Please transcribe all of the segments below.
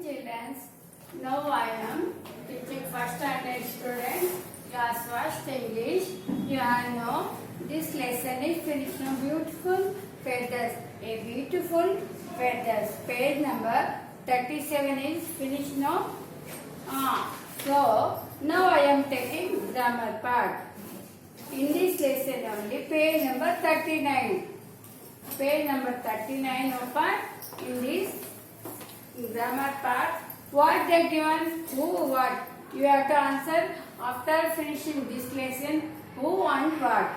children. Now I am teaching first standard students class first English. You all know this lesson is finished now. Beautiful feathers. A beautiful feathers. Page number 37 is finished now. So now I am taking grammar part. In this lesson only page number 39. Page number 39 open. In this grammar part, what they given, who, what. You have to answer after finishing this lesson, who and what.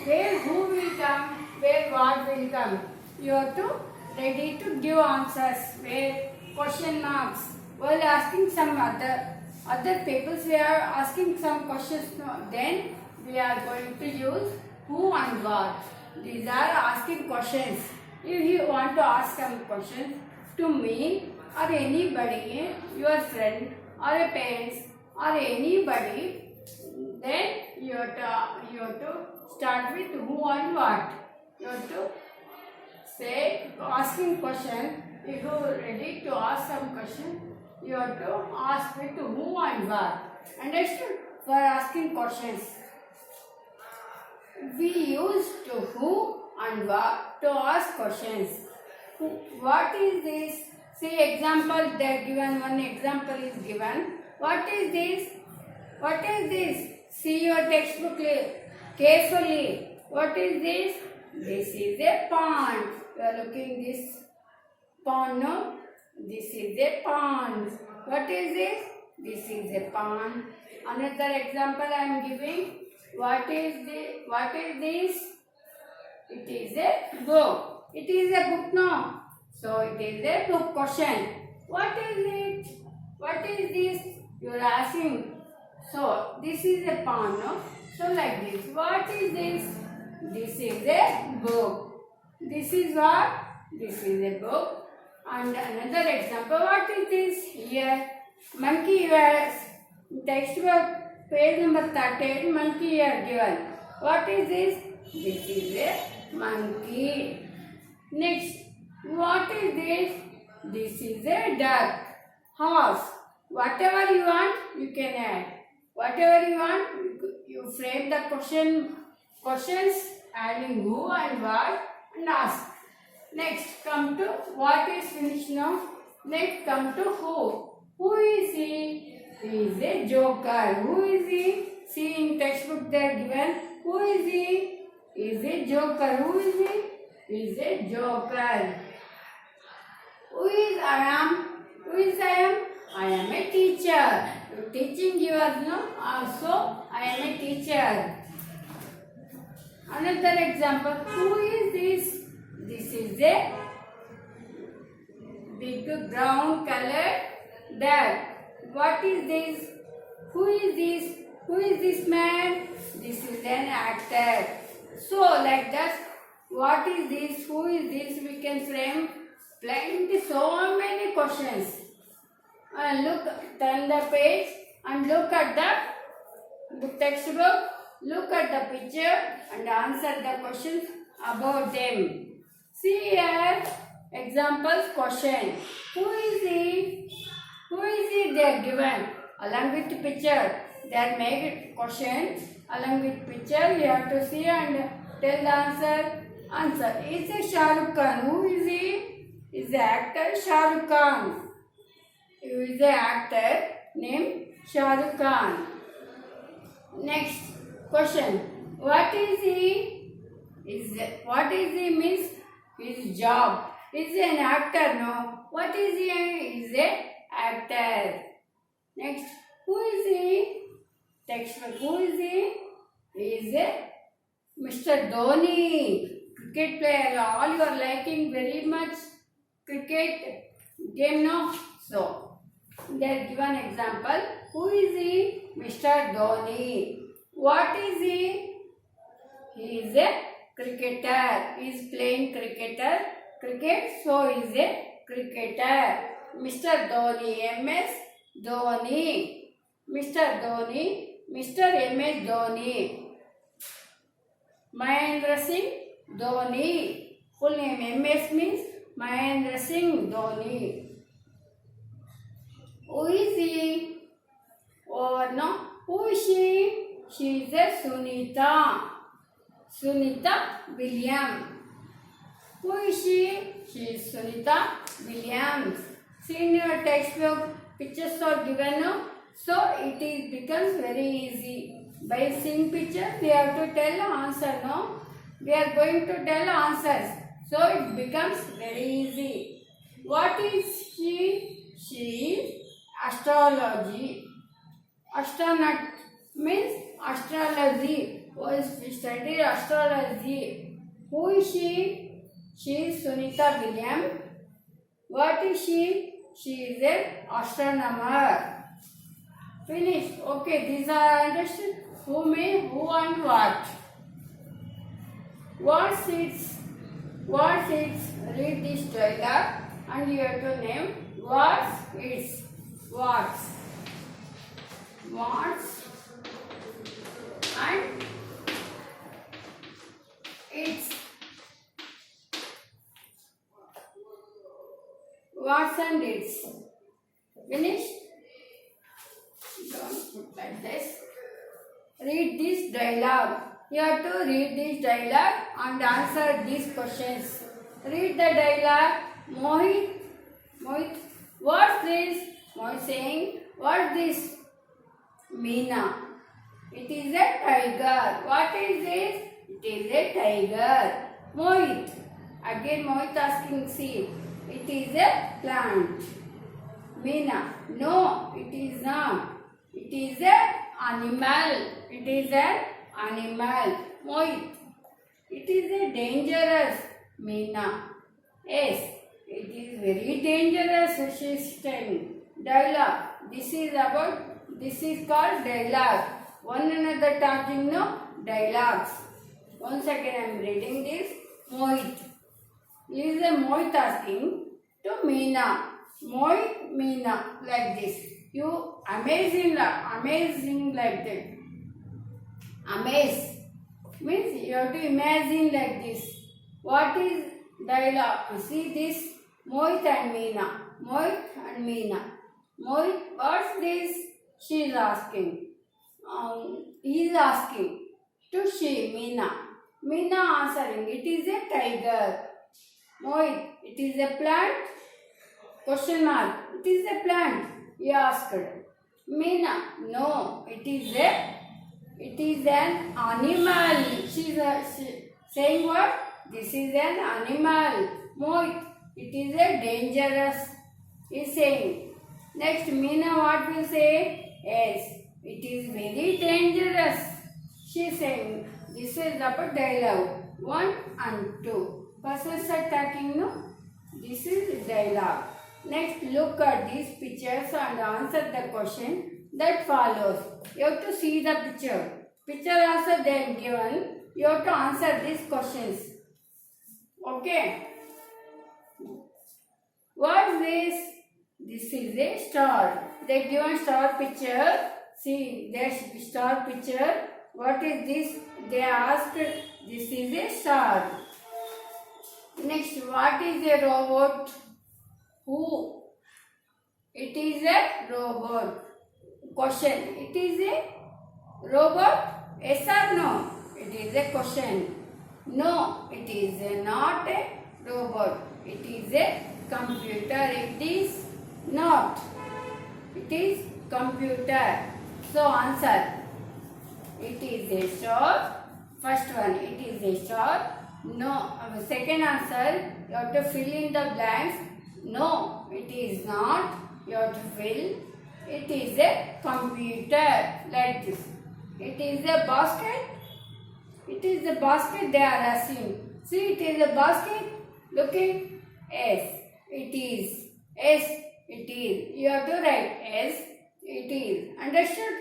Where who will come, where what will come. You have to ready to give answers. Where question marks. While asking some other peoples, we are asking some questions. Then we are going to use who and what. These are asking questions. If you want to ask some questions to me or anybody, your friend or a parents or anybody, then you have to start with who and what. You have to say asking question. If you are ready to ask some question, you have to ask with who and what. Understood? For asking questions, we use to who and what to ask questions. What is this? See example they are given. One example is given. What is this? What is this? See your textbook carefully. What is this? This is a pond. You are looking this pond, no? This is a pond. What is this? This is a pond. Another example I am giving. What is this? It is a book. It is a book, no? So it is a book question. What is it? What is this? You are asking. So this is a pond, no? So like this. What is this? This is a book. This is what? This is a book. And another example. What is this? Here, monkey ears. Textbook page number 38. Monkey ear given. What is this? This is a monkey. Next. What is this? This is a duck. Horse. Whatever you want, you can add. Whatever you want, you frame the questions adding who and what and ask. Next, come to what is finished now. Next, come to who. Who is he? He is a joker. Who is he? See in textbook they are given. Who is he? He is a joker. Who is he? He is a joker. Who is I am? Who is I am? I am a teacher. Teaching yours, no? Also, I am a teacher. Another example. Who is this? This is a big brown colored duck. What is this? Who is this? Who is this man? This is an actor. So, like that, what is this? Who is this? We can frame plenty, so many questions. And look, turn the page and look at the textbook. Look at the picture and answer the questions about them. See here, examples question. Who is he? Who is he? They are given along with the picture. They are made question along with picture. You have to see and tell the answer. Answer. Is a Shah Rukh Khan. Who is he? Is the actor Shah Rukh Khan. Who is the actor named Shah Rukh Khan. Next question. What is he? What is he means his job. Is he an actor? No. What is he? He is a actor. Next. Who is he? Textbook. Who is he? He is a Mr. Dhoni. Cricket player. All you are liking very much cricket game, no? So, they are given example. Who is he? Mr. Dhoni. What is he? He is a cricketer. He is playing cricket. So, he is a cricketer. Mr. Dhoni. MS Dhoni. Mr. Dhoni. Mr. MS Dhoni. Mahendra Singh Dhoni. Full name MS means Mahendra Singh Dhoni. Who is he? Or no? Who is she? She is a Sunita. Sunita Williams. Who is she? She is Sunita Williams. See in your textbook, pictures are given, no? So it is becomes very easy. By seeing picture, we have to tell answer, no? We are going to tell answers. So it becomes very easy. What is she? She is astrology. Astronaut means astrology. We study astrology. Who is she? She is Sunita Williams. What is she? She is an astronomer. Finished. Okay, these are understood. Who and what. What's its? Read this dialogue and you have to name what's its. What's and its. What's and its. Finished? Don't put like this. Read this dialogue. You have to read this dialogue and answer these questions. Read the dialogue. Mohit, what's this? Mohit saying, what's this? Meena, it is a tiger. What is this? It is a tiger. Mohit, again Mohit asking, see, it is a plant. Meena, no, it is not. It is an animal. It is an animal. Mohit, it is a dangerous. Meena, yes, it is very dangerous. She is telling. Dialogue. This is called dialogue. One another talking, no? Dialogues. Once again I am reading this. Mohit. Listen, Mohit asking to Meena. Mohit, Meena, like this. You amazing like that. Amaze means you have to imagine like this. What is dialogue? See this, Mohit and Meena. Mohit and Meena. Mohit, what's this? She is asking. He is asking to she, Meena. Meena answering, it is a tiger. Mohit, it is a plant? Question mark. It is a plant. He asked. Meena, no, it is an animal. She saying what? This is an animal. Mohit, it is a dangerous. He is saying. Next, Meena what will say? Yes, it is very dangerous. She is saying. This is about dialogue 1 and 2. Persons are talking, no? This is dialogue. Next, look at these pictures and answer the question that follows. You have to see the picture. Picture also then given. You have to answer these questions. Okay. What is this? This is a star. They given star picture. See, there's star picture. What is this? They asked. This is a star. Next, what is a robot? Who? It is a robot. Question. It is a robot? Yes or no? It is a question. No, it is not a robot. It is a computer. It is not. It is computer. So answer. It is a star. First one. It is a star. No. Second answer. You have to fill in the blanks. No, it is not. You have to fill. It is a computer. Like this. It is a basket. It is a basket they are asking. See, it is a basket. Looking. Yes, it is. Yes, it is. You have to write. Yes, it is. Understood?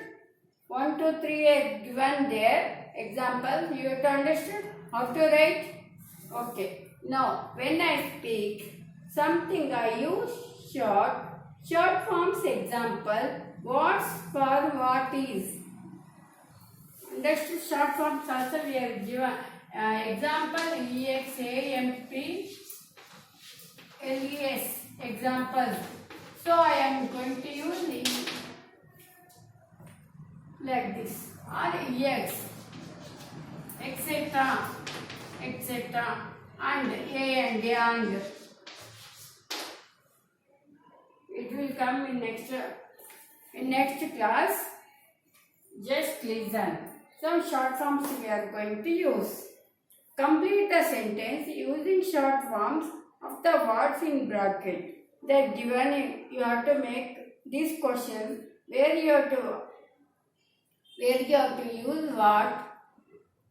1, 2, 3 is given there. Example. You have to understand how to write. Okay. Now, when I speak something, I use short forms example. What's for what is. Understood? Short forms also we have given. Example EXAMP LES. Example. So I am going to use like this or ex, etc., etc., and and. It will come in next class. Just listen. Some short forms we are going to use. Complete the sentence using short forms of the words in bracket. That given you have to make this question where you have to use what,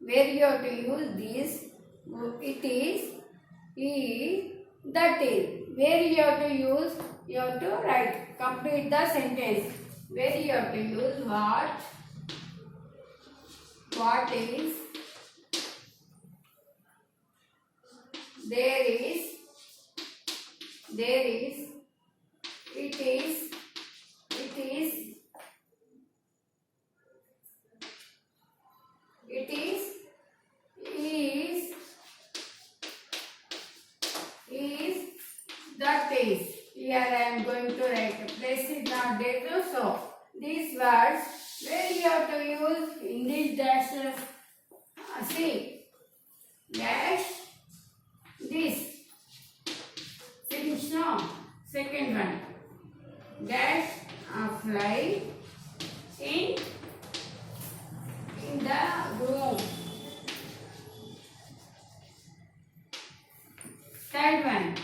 where you have to use this, it is, that is, where you have to use, you have to write, complete the sentence, where you have to use what is, there is, it is, that is. Here I am going to write. Place is not there, so these words where you have to use in these dashes. See, dash this. Finish now. Second one. Dash fly in the room. Third one.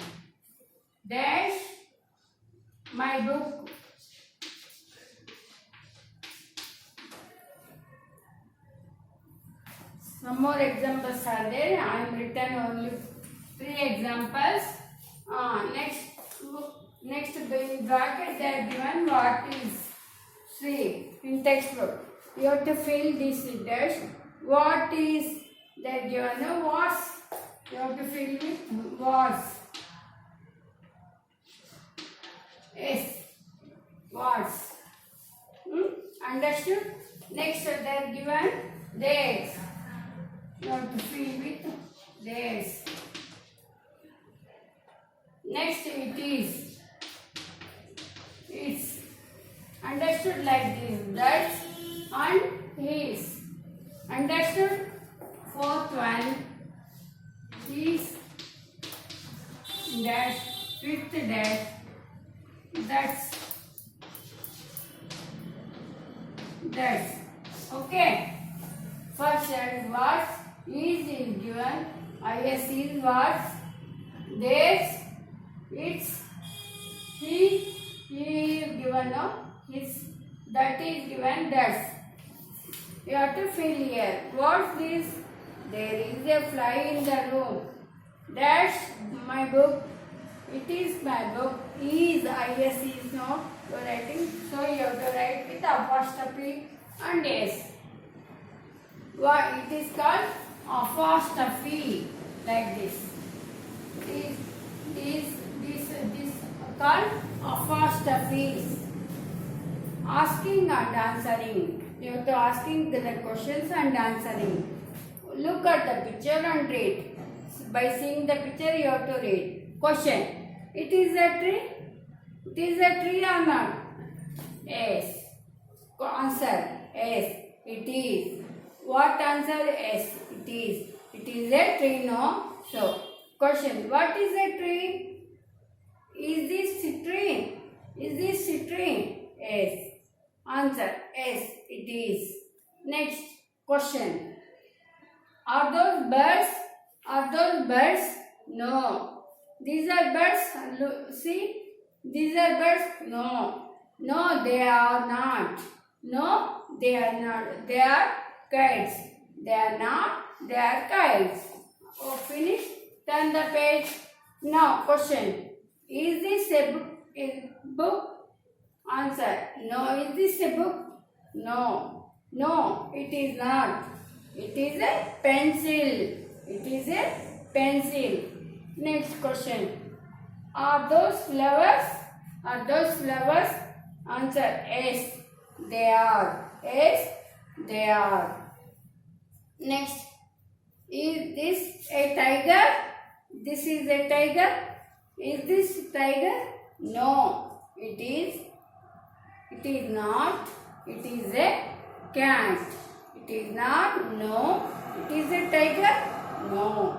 Dash my book. Some more examples are there. I am written only 3 examples. Next in bracket they are given what is. See in textbook. You have to fill this dash. What is they are given? No, was. You have to fill with was. Yes, was. Understood? Next, they are given theirs. You have to fill with theirs. Next, it is. It's. Understood like this. That's and his. Understood? Fourth one is dash. Fifth dash. That's okay. First what is given, is what, theirs, it's, he is given, no, his, that is given, that's. You have to fill here. What's this? There is a fly in the room. Dash my book. It is my book. Is not you are writing, so you have to write with apostrophe and s. What it is called apostrophe, like this. This called apostrophes. Asking and answering. You have to asking the questions and answering. Look at the picture and read. By seeing the picture, you have to read. Question. It is a tree? It is a tree or not? Yes. Answer. Yes. It is. What answer? Yes. It is. It is a tree, no? So, question. What is a tree? Is this tree? Is this tree? Yes. Answer. Yes. It is. Next question. Are those birds? Are those birds? No. These are birds. See? These are birds. No. No, they are not. No, they are not. They are kites. They are not. They are kites. Oh, finish. Turn the page. Now, question. Is this a book? Answer. No. Is this a book? No. No, it is not. It is a pencil. It is a pencil. Next question. Are those flowers? Are those flowers? Answer. Yes, they are. Yes, they are. Next. Is this a tiger? This is a tiger. Is this tiger? No. It is. It is not. It is a cat. It is not. No. It is a tiger. No.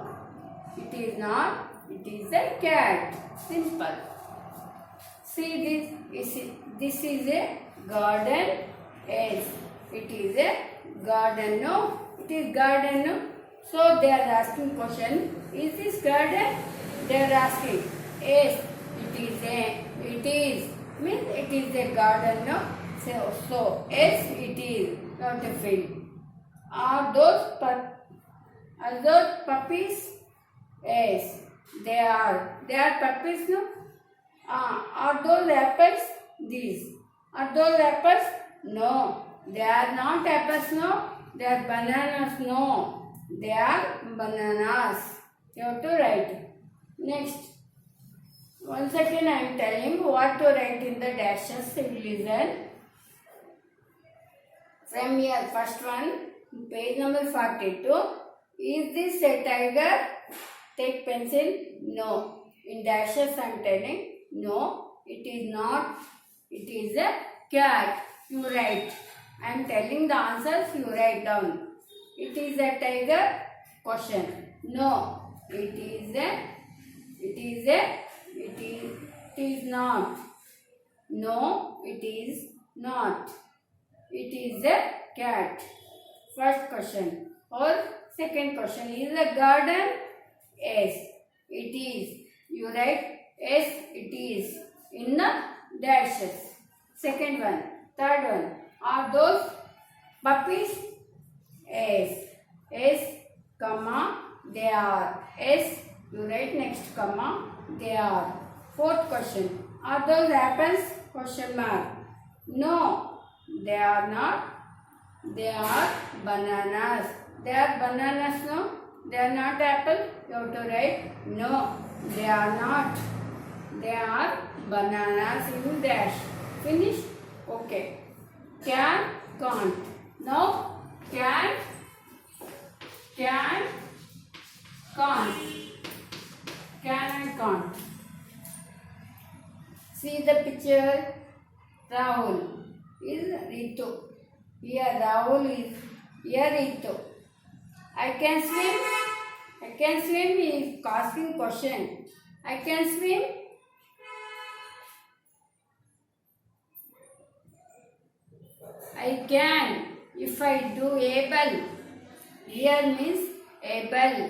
It is not. It is a cat. Simple. See this. This is a garden. Yes. It is a garden. No. It is garden. No. So they are asking question. Is this garden? They are asking. Yes. It is a. It is. Means it is a garden. No. So yes, it is. Not a field. Are those puppies? Yes, they are. They are puppies, no? Are those apples? These. Are those apples? No. They are not apples, no. They are bananas, no. They are bananas. You have to write. Next. Once again I am telling what to write in the dashes. So listen. From here, first one, page number 42. Is this a tiger? Take pencil. No. In dashes I am telling. No, it is not. It is a cat. You write. I am telling the answers. You write down. It is a tiger? Question. No. It is not. No, it is not. It is a cat. First question. Or second question. Is a garden? Yes, it is. You write yes, it is in the dashes. Second one. Third one. Are those puppies? Yes. Yes, comma, they are. Yes, you write next comma, they are. Fourth question. Are those apples? Question mark. No, they are not. They are bananas. They are bananas, no? They are not apple. You have to write no, they are not. They are bananas in dash. Finish? Okay. Can, can't. Now, can, can't. Can and can't. See the picture. Rahul is Ritu. Here Rahul is. Here Ritu. I can swim. I can swim is asking question. I can swim. I can. If I do able. Here means able.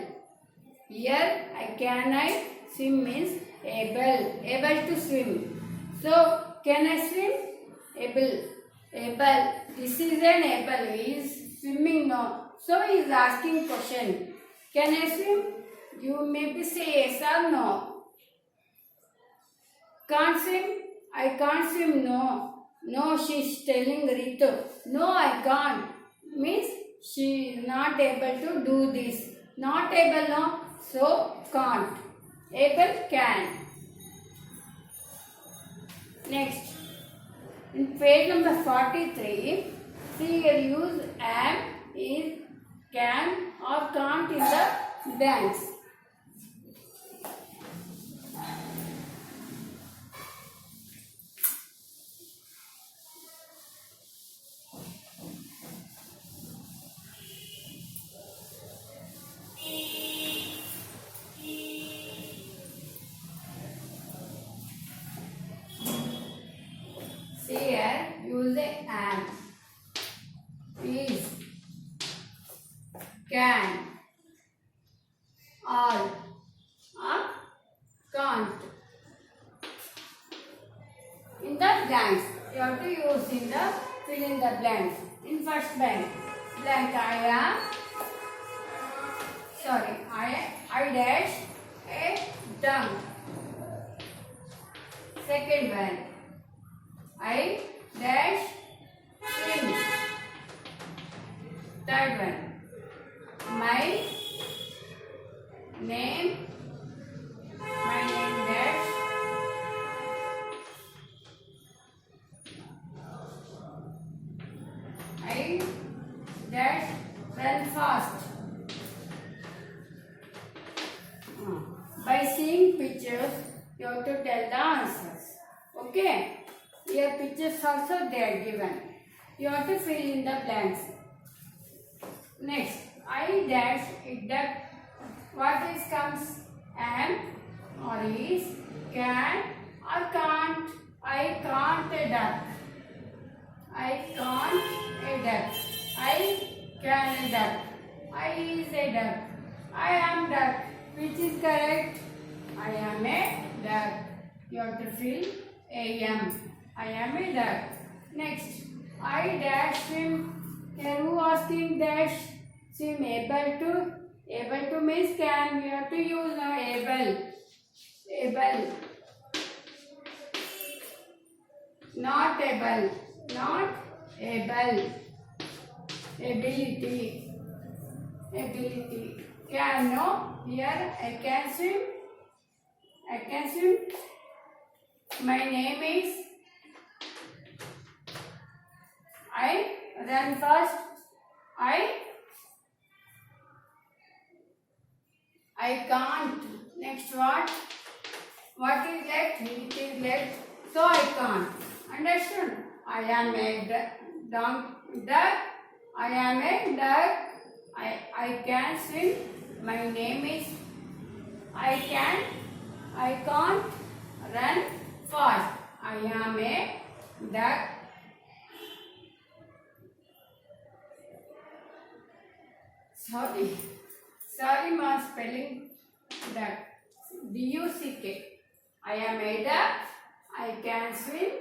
Here I swim means able to swim. So can I swim? Able. This is an able. He is swimming now. So he is asking question. Can I swim? You maybe say yes or no. Can't swim? I can't swim. No. No, she is telling Ritu. No, I can't. Means she is not able to do this. Not able, no. So can't. Able, can. Next. In page number 43, see here use am, is, can or can't in the blanks. See here, use the am, is, can, all, or can't. In the blanks, you have to use in the fill in the blanks. In first blank, I dash a dumb. Second one, I dash swim. Third one, my name dash I dash run fast. By seeing pictures, you have to tell the answers. Okay. Okay. Here pictures also they are given. You have to fill in the blanks. Next, I dash it duck. What is comes? Am or is, can or can't. I can't a duck. I can't a duck. I can a duck. I is a duck. I am duck. Which is correct? I am a duck. You have to fill am. I am a duck. Next, I dash swim. Here who asking dash? Swim able to. Able to means can. We have to use now able. Able. Not able. Not able. Ability. Ability. Can no. Here I can swim. I can swim. My name is. I run fast. I can't. Next what? What is left? It is left. So I can't. Understood? I am a duck. I am a duck. I can swim. My name is. I can't run fast. I am a duck. Sorry, ma, spelling duck. D-U-C-K. I am a duck. I can swim.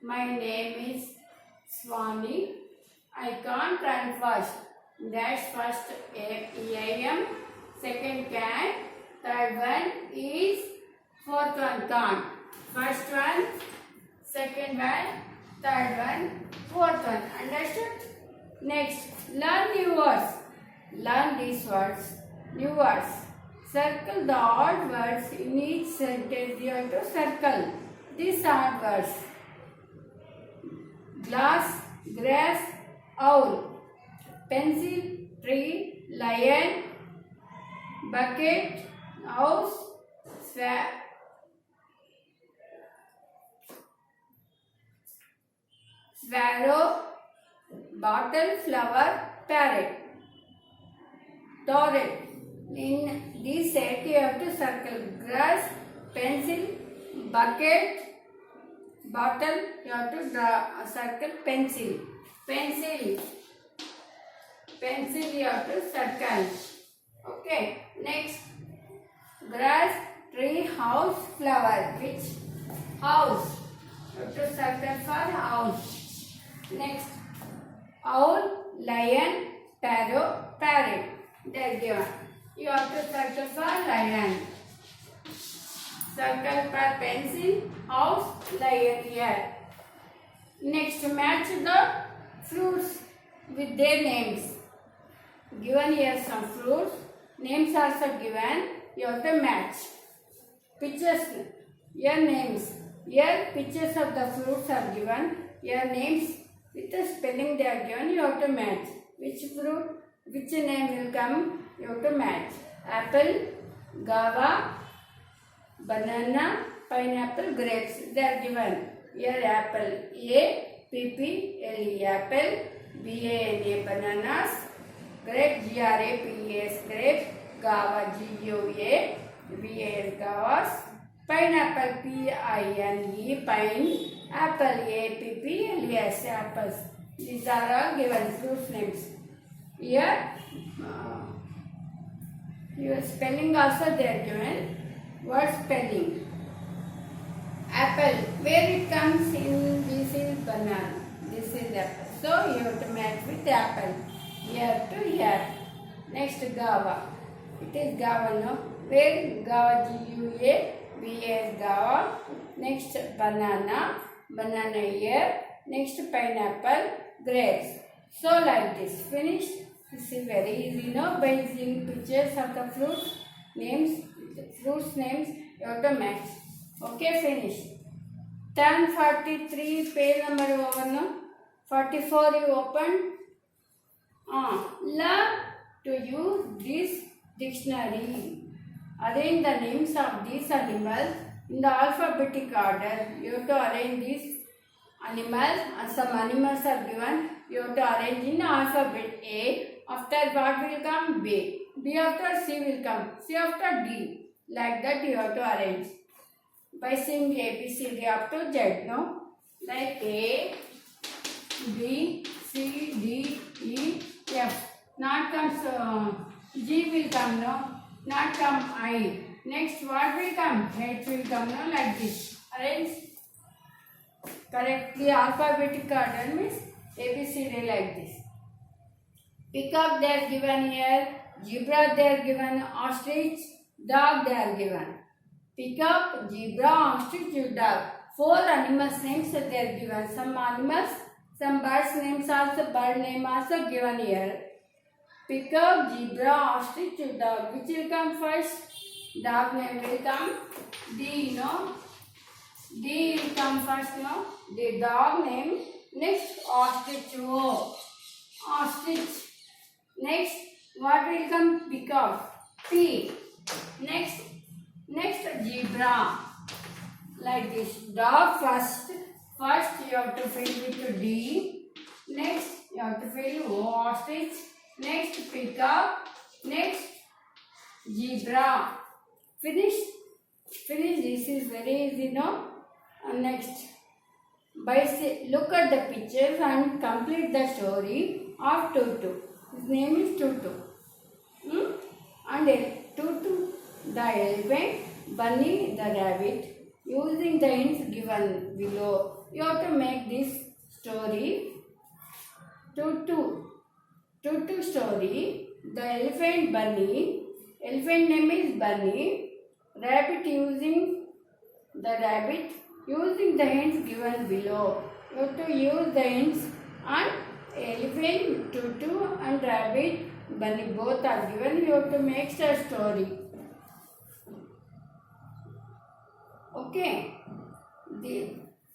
My name is Swami. I can't run fast. Dash first A-M. Second can. Third one is. Fourth one can't. First one. Second one. Third one. Fourth one. Understood? Next, learn new words. Learn these words. New words. Circle the odd words in each sentence. You have to circle these odd words. Glass, grass, owl. Pencil, tree, lion, bucket, house, sparrow, bottle, flower, parrot. Torrent. In this set you have to circle grass, pencil, bucket, bottle. You have to draw circle pencil. Pencil you have to circle. Okay. Next, grass, tree, house, flower. Which house? You have to circle for house. Next, owl, lion, sparrow, parrot. They are given. You have to circle for lion. Circle for pencil, house, lion here. Next, match the fruits with their names. Given here some fruits. Names also given. You have to match. Pictures. Here names. Here pictures of the fruits are given. Here names with the spelling they are given. You have to match. Which fruit? Which name will come? You have to match. Apple, guava, banana, pineapple, grapes. They are given. Here apple. A-P-P-L-E. Apple. B-A-N-A. Bananas. Grape. G-R-A-P-E-S. Grape. Guava. G-U-A. V-A-S. Guavas. Pineapple. P-I-N-E. Pine. Apple. A-P-P-L-E-S. Apples. These are all given fruit names. Here, your spelling also they are given. Word spelling. Apple. Where it comes in, this is banana. This is apple. So you have to match with apple. Here to here. Next, guava. It is guava, no? Where guava, G-U-A, B-A, guava. Next, banana. Banana here. Next, pineapple, grapes. So like this. Finished. This is very easy, no? By using pictures of the fruits names, you have to match. Okay, finish. Turn 43, page number over, no? 44 you open. Learn to use this dictionary. Arrange the names of these animals In the alphabetic order, you have to arrange these animals, and some animals are given. You have to arrange in alphabet A. After what will come? B. B after C will come. C after D. Like that you have to arrange by saying A, B, C, D up to Z. No, like A, B, C, D, E, F. Not comes G will come. No, not come I. Next what will come? H will come. No, like this. Arrange correctly alphabetic order means A, B, C, D like this. Peacock they are given here, zebra they are given, ostrich, dog they are given. Peacock, zebra, ostrich, dog. 4 animals names they are given. Some animals, some birds names also, bird name also given here. Peacock, zebra, ostrich, dog. Which will come first? Dog name will come D, no? D will come first, no? The dog name. Next, ostrich, O. Ostrich. Next, what will come? Peacock. P. Next, zebra. Like this. Dog first. First you have to fill with D. Next, you have to fill O. Ostrich. Next, peacock. Next, zebra. Finish. This is very easy, no? Next, look at the pictures and complete the story of Tutu. His name is Tutu. And Tutu, the elephant, Bunny, the rabbit. Using the hints given below, you have to make this story. Tutu story. The elephant, Bunny. Elephant name is Bunny. Rabbit using the hints given below. You have to use the hints and elephant, Tutu and rabbit, Bunny both are given. You have to make a story. Okay.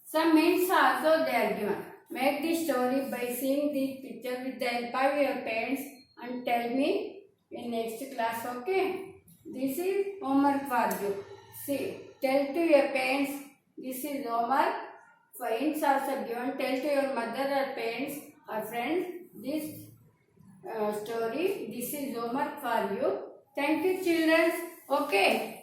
Some hints also they are given. Make the story by seeing the picture with the help of your parents and tell me in next class. Okay. This is homework for you. See, tell to your parents this is homework. For hints also given. Tell to your mother or parents or friends this story. This is homework for you. Thank you, children. Okay.